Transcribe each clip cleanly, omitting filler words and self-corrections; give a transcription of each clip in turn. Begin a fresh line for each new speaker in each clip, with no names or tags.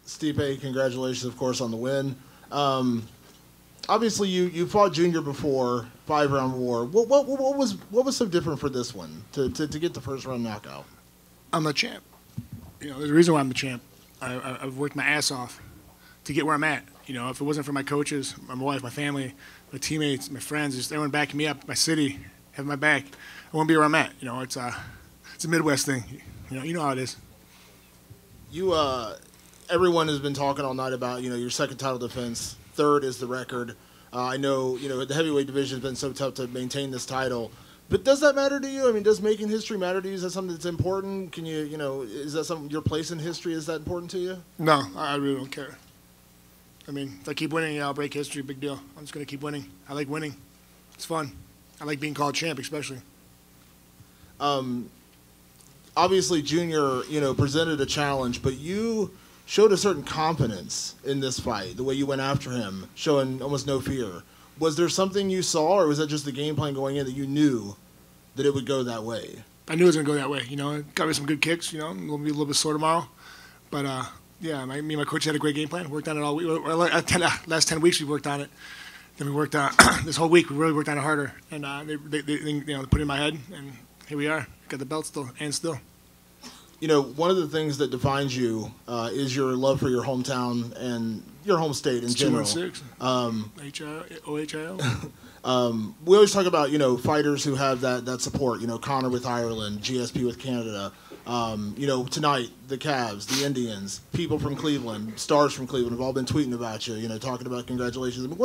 Stipe, congratulations, of course, on the win. Obviously, you fought Junior before, 5-round war. What was so different for this one to get the first round knockout?
I'm the champ. There's a reason why I'm the champ. I've worked my ass off to get where I'm at. If it wasn't for my coaches, my wife, my family, my teammates, my friends, just everyone backing me up, my city, having my back, I wouldn't be where I'm at. It's a Midwest thing. You know how it is.
Everyone has been talking all night about your second title defense. Third is the record. I know the heavyweight division has been so tough to maintain this title. But does that matter to you? I mean, does making history matter to you? Is that something that's important? Can is that something, your place in history, is that important to you?
No, I really don't care. I mean, if I keep winning, I'll break history, big deal. I'm just going to keep winning. I like winning. It's fun. I like being called champ, especially.
Obviously, Junior, presented a challenge, but you showed a certain confidence in this fight, the way you went after him, showing almost no fear. Was there something you saw, or was that just the game plan going in that you knew that it would go that way?
I knew it was going to go that way. It got me some good kicks. I'm going to be a little bit sore tomorrow. But, yeah, me and my coach had a great game plan. Worked on it all week. Last 10 weeks we worked on it. Then we worked on this whole week. We really worked on it harder. And they put it in my head, and here we are. Got the belt still, and still.
One of the things that defines you is your love for your hometown and your home state in general.
216. OHIO.
We always talk about, fighters who have that support. Connor with Ireland, GSP with Canada. Tonight, the Cavs, the Indians, people from Cleveland, stars from Cleveland have all been tweeting about you, talking about congratulations. I mean,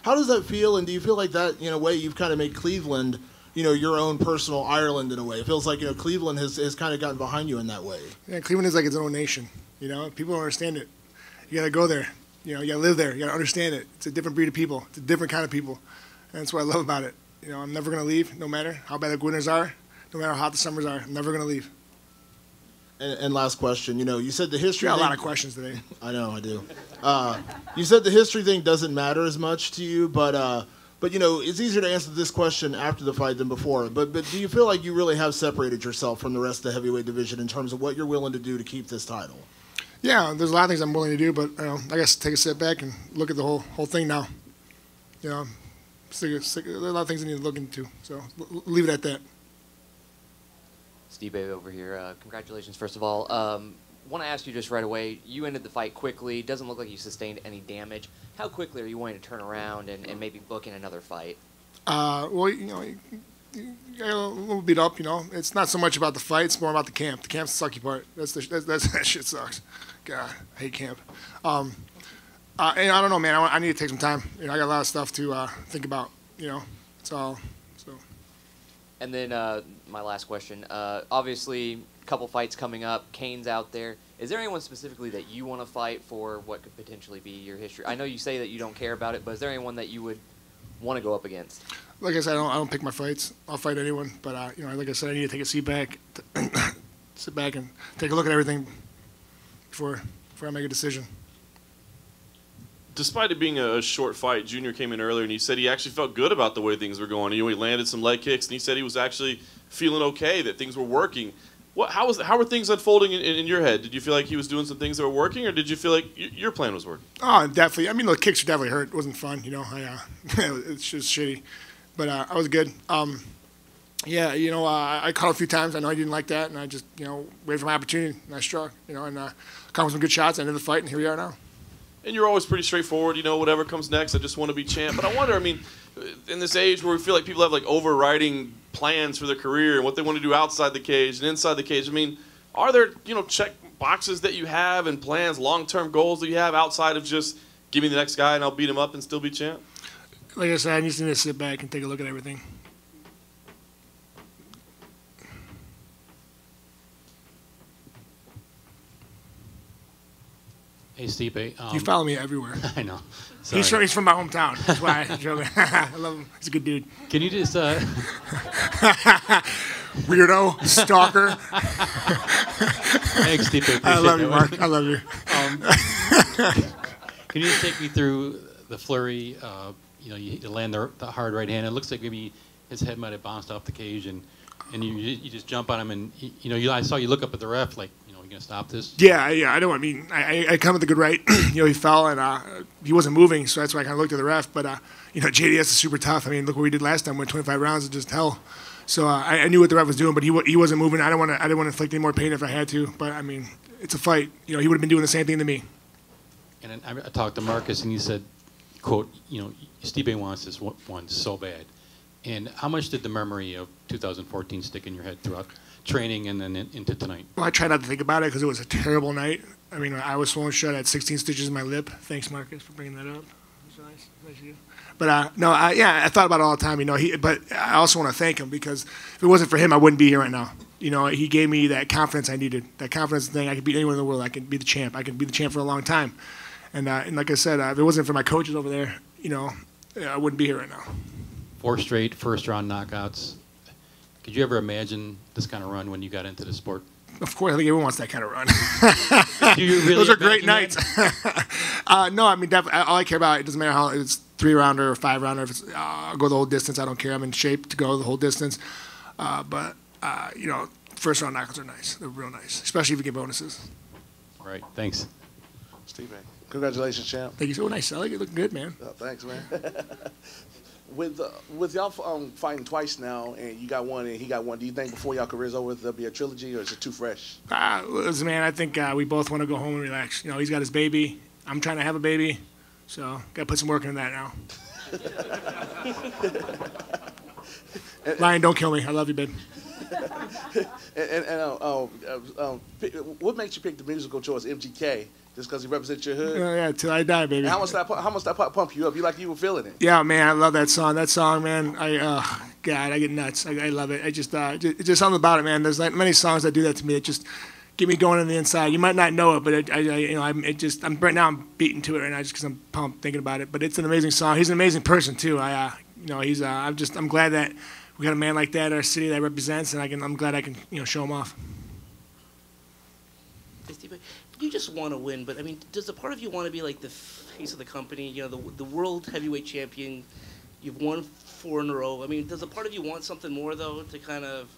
how does that feel, and do you feel like that, way you've kind of made Cleveland, your own personal Ireland in a way? It feels like, Cleveland has kind of gotten behind you in that way.
Yeah, Cleveland is like its own nation, People don't understand it. You got to go there. You got to live there. You got to understand it. It's a different breed of people. It's a different kind of people. And that's what I love about it. I'm never going to leave, no matter how bad the winters are, no matter how hot the summers are. I'm never going to leave.
And last question, you said the history.
You got a lot of questions today.
I know, I do. You said the history thing doesn't matter as much to you, but it's easier to answer this question after the fight than before. But do you feel like you really have separated yourself from the rest of the heavyweight division in terms of what you're willing to do to keep this title?
Yeah, there's a lot of things I'm willing to do, but I guess take a step back and look at the whole thing now. There's a lot of things I need to look into, so leave it at that.
Stipe over here. Congratulations, first of all. Want to ask you just right away, you ended the fight quickly. Doesn't look like you sustained any damage. How quickly are you wanting to turn around and maybe book in another fight?
Well, you got a little beat up, It's not so much about the fight. It's more about the camp. The camp's the sucky part. That shit sucks. God, I hate camp. And I don't know, man. I need to take some time. I got a lot of stuff to think about, It's all, so.
And then my last question. Obviously, a couple fights coming up. Kane's out there. Is there anyone specifically that you want to fight for what could potentially be your history? I know you say that you don't care about it, but is there anyone that you would want to go up against?
Like I said, I don't pick my fights. I'll fight anyone, but like I said, I need to take a sit back and take a look at everything before I make a decision.
Despite it being a short fight, Junior came in earlier and he said he actually felt good about the way things were going. He landed some leg kicks and he said he was actually feeling okay, that things were working. How were things unfolding in your head? Did you feel like he was doing some things that were working, or did you feel like your plan was working?
Oh, definitely. I mean, the kicks definitely hurt. It wasn't fun, it's just shitty. But I was good. Yeah, I caught a few times. I know I didn't like that, and I just, waited for my opportunity, and I struck, and caught some good shots, ended the fight, and here we are now.
And you're always pretty straightforward, whatever comes next, I just want to be champ. But I wonder, in this age where we feel like people have overriding plans for their career and what they want to do outside the cage and inside the cage, are there, check boxes that you have and plans, long-term goals that you have outside of just give me the next guy and I'll beat him up and still be champ?
Like I said, I just need to sit back and take a look at everything.
Hey, Stipe.
You follow me everywhere.
I know.
He's from my hometown. That's why I joke. I love him. He's a good dude.
Can you just...
Weirdo. Stalker.
Thanks, Stipe.
I love you, Mark. I love you.
Can you just take me through the flurry? You land the hard right hand. It looks like maybe his head might have bounced off the cage, and you just jump on him, and I saw you look up at the ref like, going to stop this?
Yeah, I know. I mean, I come with a good right. He fell and he wasn't moving, so that's why I kind of looked at the ref. But JDS is super tough. I mean, look what we did last time. Went 25 rounds and just hell. So I knew what the ref was doing, but he wasn't moving. I didn't want to inflict any more pain if I had to. But I mean, it's a fight. He would have been doing the same thing to me.
And I talked to Marcus, and he said, "quote Stipe wants this one so bad." And how much did the memory of 2014 stick in your head throughout training and then into tonight?
Well, I try not to think about it because it was a terrible night. I mean, I was swollen shut. I had 16 stitches in my lip. Thanks, Marcus, for bringing that up. That's nice. Nice of you. But I thought about it all the time. But I also want to thank him because if it wasn't for him, I wouldn't be here right now. He gave me that confidence I needed. That confidence thing. I could beat anyone in the world. I could be the champ. I could be the champ for a long time. And like I said, if it wasn't for my coaches over there, I wouldn't be here right now.
4 straight first-round knockouts. Could you ever imagine this kind of run when you got into the sport?
Of course, I think everyone wants that kind of run.
Do you really
Those are great nights.
That?
No, I mean, definitely. All I care about, it doesn't matter how it's 3-rounder or 5-rounder. If it's, I'll go the whole distance. I don't care. I'm in shape to go the whole distance. But first-round knockouts are nice. They're real nice, especially if you get bonuses.
All right, thanks.
Stipe, congratulations, champ.
Thank you so nice. I like it. Looking good, man.
Oh, thanks, man. With y'all fighting twice now, and you got one and he got one, do you think before y'all career's over there'll be a trilogy, or is it too fresh?
Listen, man, I think we both want to go home and relax. He's got his baby. I'm trying to have a baby, so got to put some work into that now. Ryan, don't kill me. I love you, babe.
What makes you pick the musical choice MGK? Just because he represents your hood?
Yeah, till I die, baby.
And how much that pump you up? You were feeling it?
Yeah, man, I love that song. That song, man, God, I get nuts. I love it. It's just something about it, man. There's like many songs that do that to me. It just get me going on the inside. You might not know it, but I'm right now. I'm beating to it right now just because I'm pumped thinking about it. But it's an amazing song. He's an amazing person too. I'm glad that we got a man like that in our city that represents, and I'm glad I can show him off.
You just want to win, but I mean, does a part of you want to be like the face of the company? The world heavyweight champion. You've won 4 in a row. I mean, does a part of you want something more though, to kind of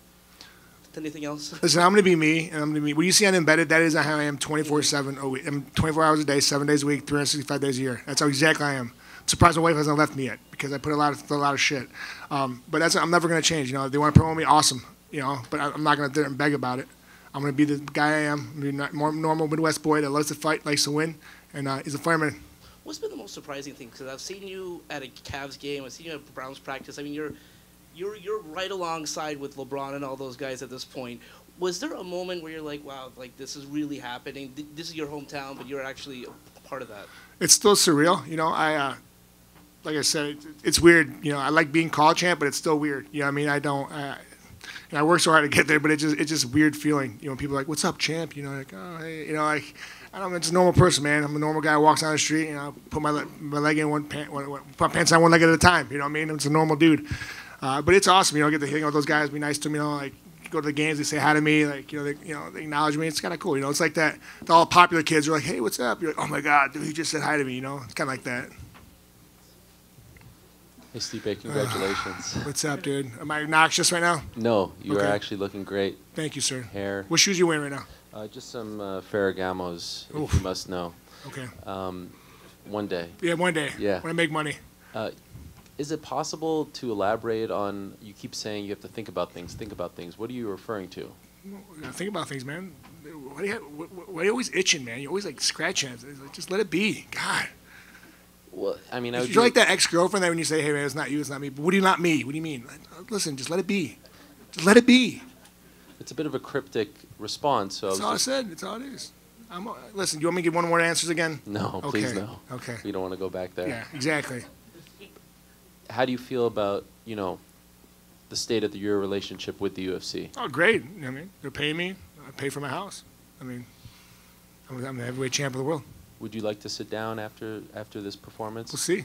anything else?
Listen, I'm going to be me, and I'm going to be. What you see on Embedded, that is how I am 24/7. I'm 24 hours a day, 7 days a week, 365 days a year. That's how exactly I am. I'm surprised my wife hasn't left me yet because I put a lot of shit. But I'm never going to change. If they want to promote me, awesome. But I'm not going to sit and beg about it. I'm going to be the guy I am. I'm going to be a more normal Midwest boy that loves to fight, likes to win, and he's a fireman.
What's been the most surprising thing? Because I've seen you at a Cavs game, I've seen you at Browns practice. I mean, you're right alongside with LeBron and all those guys at this point. Was there a moment where you're like, wow, like this is really happening? This is your hometown, but you're actually a part of that.
It's still surreal. Like I said, it's weird. I like being called champ, but it's still weird. I mean, I work so hard to get there, but it's just a weird feeling. People are like, "What's up, champ?" Like, "Oh, hey," like, I don't know. I'm just a normal person, man. I'm a normal guy who walks down the street. Put my leg in put pants on one leg at a time. You know what I mean? I'm just a normal dude. But it's awesome. I get to hang out with those guys, be nice to me. Like, go to the games, they say hi to me. Like, they acknowledge me. It's kind of cool. It's like that. The all popular kids are like, "Hey, what's up?" You're like, "Oh my God, dude, he just said hi to me." It's kind of like that.
Hey, Stipe, congratulations.
What's up, dude? Am I obnoxious right now?
No, you
Okay.
are actually looking great.
Thank you, sir.
Hair.
What shoes you wearing right now?
Just some Ferragamos,
Oof.
if you must know.
Okay.
One day.
Yeah, one day.
Yeah.
When I make money.
Is it possible to elaborate on, you keep saying you have to think about things. What are you referring to?
Think about things, man. Why are you always itching, man? You're always like scratching it. It's like, just let it be. God.
Well, I mean,
You're like that ex-girlfriend that when you say, "Hey, man, it's not you, it's not me." But what do you not me? What do you mean? Listen, just let it be. Just let it be.
It's a bit of a cryptic response. So
That's all I said. That's all it is. Listen, do you want me to give one more answers again?
No,
Okay.
please no.
Okay.
We don't want to go back there.
Yeah, exactly.
How do you feel about, the state of your relationship with the UFC?
Oh, great. I mean, they're paying me. I pay for my house. I mean, I'm the heavyweight champ of the world.
Would you like to sit down after this performance?
We'll see.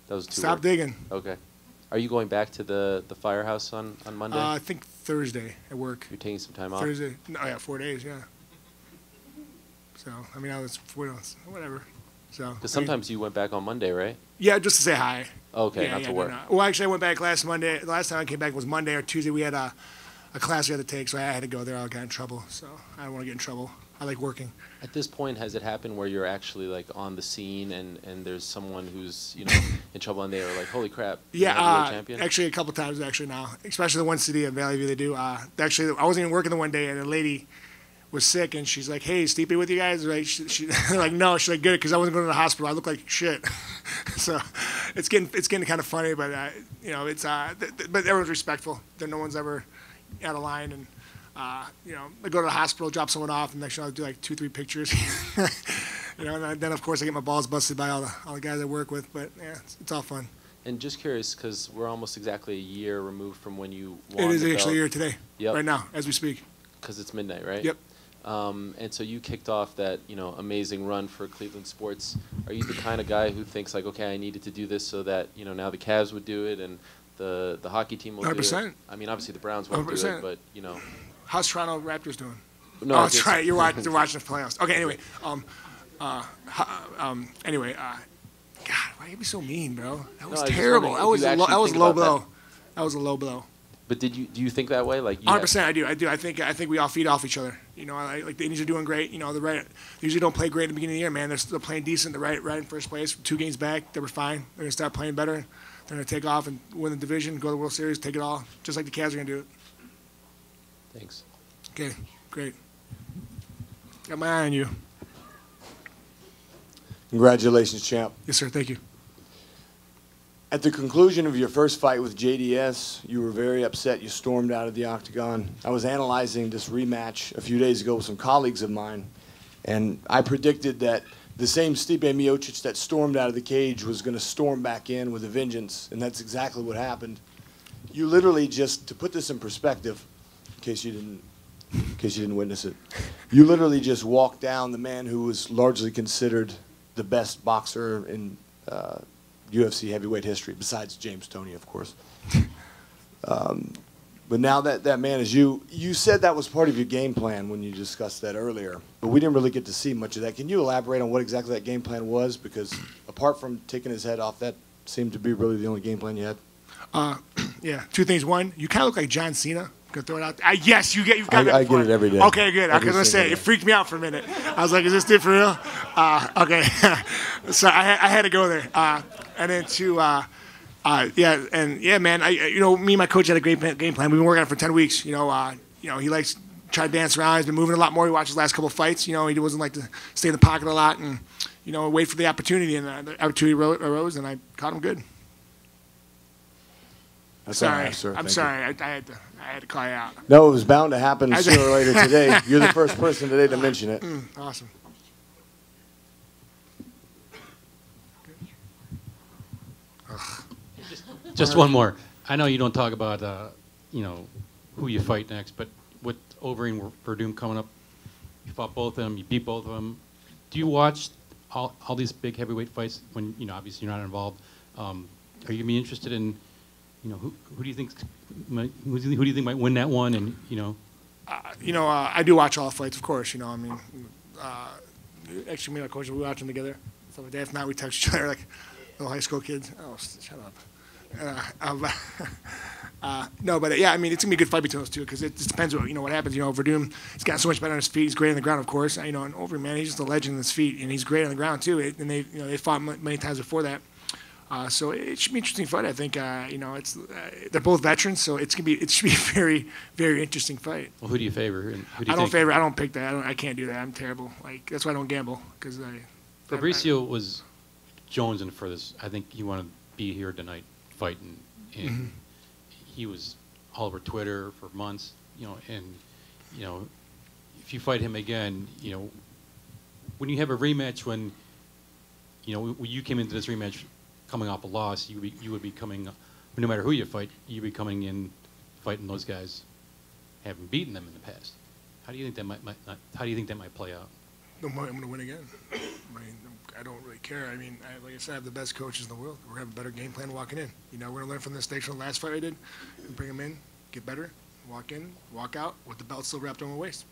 That was too
Stop
work.
digging.
Okay. Are you going back to the firehouse on Monday?
I think Thursday at work.
You're taking some time off?
Thursday. No, yeah, 4 days, yeah. So, I mean, I was 4 days, whatever. So.
Because sometimes you went back on Monday, right?
Yeah, just to say hi.
Okay,
Yeah,
not
yeah,
to work.
no. Well, actually, I went back last Monday. The last time I came back was Monday or Tuesday. We had a class we had to take, so I had to go there. I got in trouble, so I don't want to get in trouble. I like working.
At this point, has it happened where you're actually like on the scene and there's someone who's in trouble and they are like, holy crap, you're the heavyweight champion?
Actually a couple times actually now, especially the one city in Valley View they do. Actually, I wasn't even working the one day, and a lady was sick, and she's like, "Hey, Stipe with you guys?" Like, they're like, "No." She's like, "Good," because I wasn't going to the hospital. I look like shit. So it's getting kind of funny, but it's but everyone's respectful. No one's ever out of line, and I go to the hospital, drop someone off, and next thing I'll do like 2-3 pictures. And then of course I get my balls busted by all the guys I work with. But yeah, it's all fun.
And just curious, because we're almost exactly a year removed from when you won.
It is
the
actually a
belt.
year today, right now as we speak.
Because it's midnight, right?
Yep.
And so you kicked off that amazing run for Cleveland sports. Are you the kind of guy who thinks like, okay, I needed to do this so that now the Cavs would do it and the hockey team will
100%.
do it? I mean, obviously the Browns won't
100%.
do it, but
How's Toronto Raptors doing?
No,
oh, that's right. You're watching the playoffs. Okay. Anyway, God, why you be so mean, bro? That was terrible. That was a low blow. That was a low blow.
But do you think that way? Like
100%, I do. I think we all feed off each other. Like the Indians are doing great. They usually don't play great at the beginning of the year, man. They're still playing decent. They're right in first place. 2 games back, they were fine. They're gonna start playing better. They're gonna take off and win the division, go to the World Series, take it all, just like the Cavs are gonna do it.
Thanks.
Okay, great. Got my eye on you.
Congratulations, champ.
Yes, sir. Thank you.
At the conclusion of your first fight with JDS, you were very upset. You stormed out of the octagon. I was analyzing this rematch a few days ago with some colleagues of mine, and I predicted that the same Stipe Miocic that stormed out of the cage was going to storm back in with a vengeance, and that's exactly what happened. You literally just, to put this in perspective, in case you didn't witness it, you literally just walked down the man who was largely considered the best boxer in UFC heavyweight history, besides James Toney, of course. But now that man is you. You said that was part of your game plan when you discussed that earlier, but we didn't really get to see much of that. Can you elaborate on what exactly that game plan was? Because apart from taking his head off, that seemed to be really the only game plan you had.
Yeah, 2 things. One, you kind of look like John Cena. Gonna throw it out. Yes, you've got that.
I get it every day.
Okay, good. I was gonna say it freaked me out for a minute. I was like, "Is this dude for real?" Okay, so I had to go there. And then man, me and my coach had a great game plan. We've been working on it for 10 weeks. He likes try to dance around. He's been moving a lot more. He watched his last couple of fights. He doesn't like to stay in the pocket a lot and wait for the opportunity. And the opportunity arose, and I caught him good.
That's
sorry,
all right, sir.
I'm sorry. I had to call you out.
No, it was bound to happen sooner or later today. You're the first person today to mention it.
Awesome.
Just one more. I know you don't talk about who you fight next, but with Overeem and Verdum coming up, you fought both of them, you beat both of them. Do you watch all these big heavyweight fights when obviously you're not involved? Are you gonna be interested in who do you think who do you think might win that one? And
I do watch all the fights, of course. Actually, me and my coach, we watch them together. So if not, we text each other like little high school kids. Oh, shut up. No, but yeah, it's gonna be a good fight between those two because it just depends what happens. Verdum, he's gotten so much better on his feet. He's great on the ground, of course. And Overeem, man, he's just a legend on his feet, and he's great on the ground too. And they fought many times before that. So it should be an interesting fight. I think they're both veterans, so it should be a very, very interesting fight.
Well, who do you favor? And who do you
I don't favor. I don't pick that. I can't do that. I'm terrible. That's why I don't gamble because
Fabricio was jonesing for this. I think he wanted to be here tonight fighting, and he was all over Twitter for months. And if you fight him again, when you have a rematch, when you came into this rematch coming off a loss, you would be coming, no matter who you fight, you'd be coming in fighting those guys, having beaten them in the past. How do you think that might play out?
I'm going to win again. I don't really care. Like I said, I have the best coaches in the world. We're going to have a better game plan walking in. We're going to learn from the mistakes from the last fight I did and bring them in, get better, walk in, walk out with the belt still wrapped around my waist.